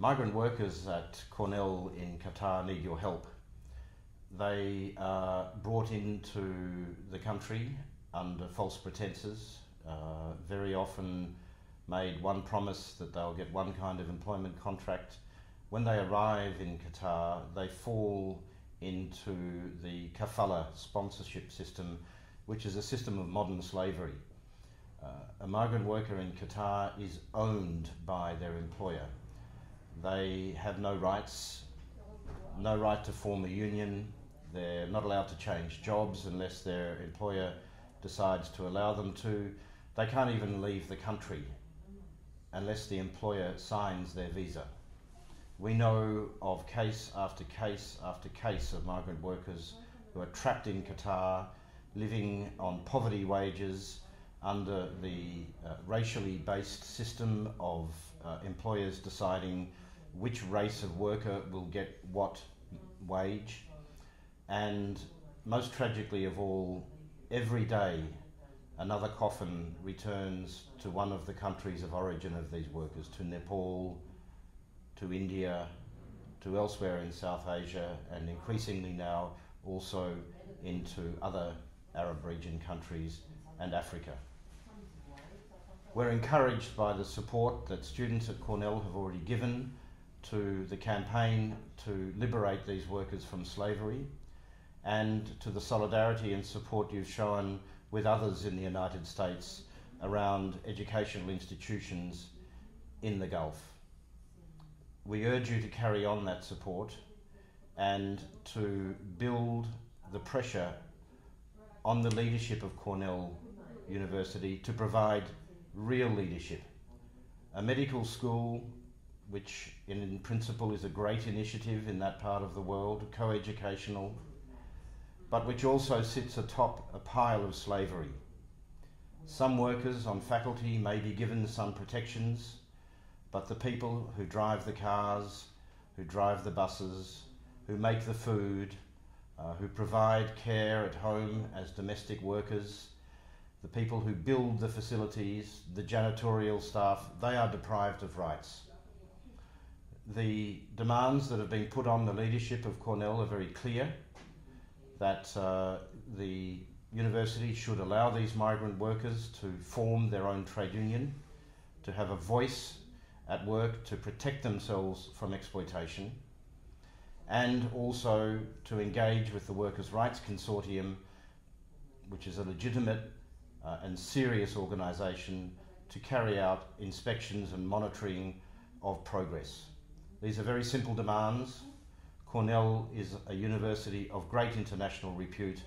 Migrant workers at Cornell in Qatar need your help. They are brought into the country under false pretenses, very often made one promise that they'll get one kind of employment contract. When they arrive in Qatar, they fall into the kafala sponsorship system, which is a system of modern slavery. A migrant worker in Qatar is owned by their employer. They have no rights, no right to form a union. They're not allowed to change jobs unless their employer decides to allow them to. They can't even leave the country unless the employer signs their visa. We know of case after case after case of migrant workers who are trapped in Qatar, living on poverty wages under the racially based system of employers deciding which race of worker will get what wage. And most tragically of all, every day another coffin returns to one of the countries of origin of these workers, to Nepal, to India, to elsewhere in South Asia, and increasingly now also into other Arab region countries and Africa. We're encouraged by the support that students at Cornell have already given to the campaign to liberate these workers from slavery, and to the solidarity and support you've shown with others in the United States around educational institutions in the Gulf. We urge you to carry on that support and to build the pressure on the leadership of Cornell University to provide real leadership. A medical school, which in principle is a great initiative in that part of the world, co-educational, but which also sits atop a pile of slavery. Some workers on faculty may be given some protections, but the people who drive the cars, who drive the buses, who make the food, who provide care at home as domestic workers, the people who build the facilities, the janitorial staff, they are deprived of rights. The demands that have been put on the leadership of Cornell are very clear, that the university should allow these migrant workers to form their own trade union, to have a voice at work to protect themselves from exploitation, and also to engage with the Workers' Rights Consortium, which is a legitimate and serious organisation to carry out inspections and monitoring of progress. These are very simple demands. Cornell is a university of great international repute,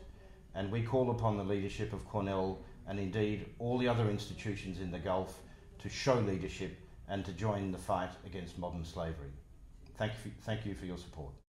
and we call upon the leadership of Cornell and indeed all the other institutions in the Gulf to show leadership and to join the fight against modern slavery. Thank you for your support.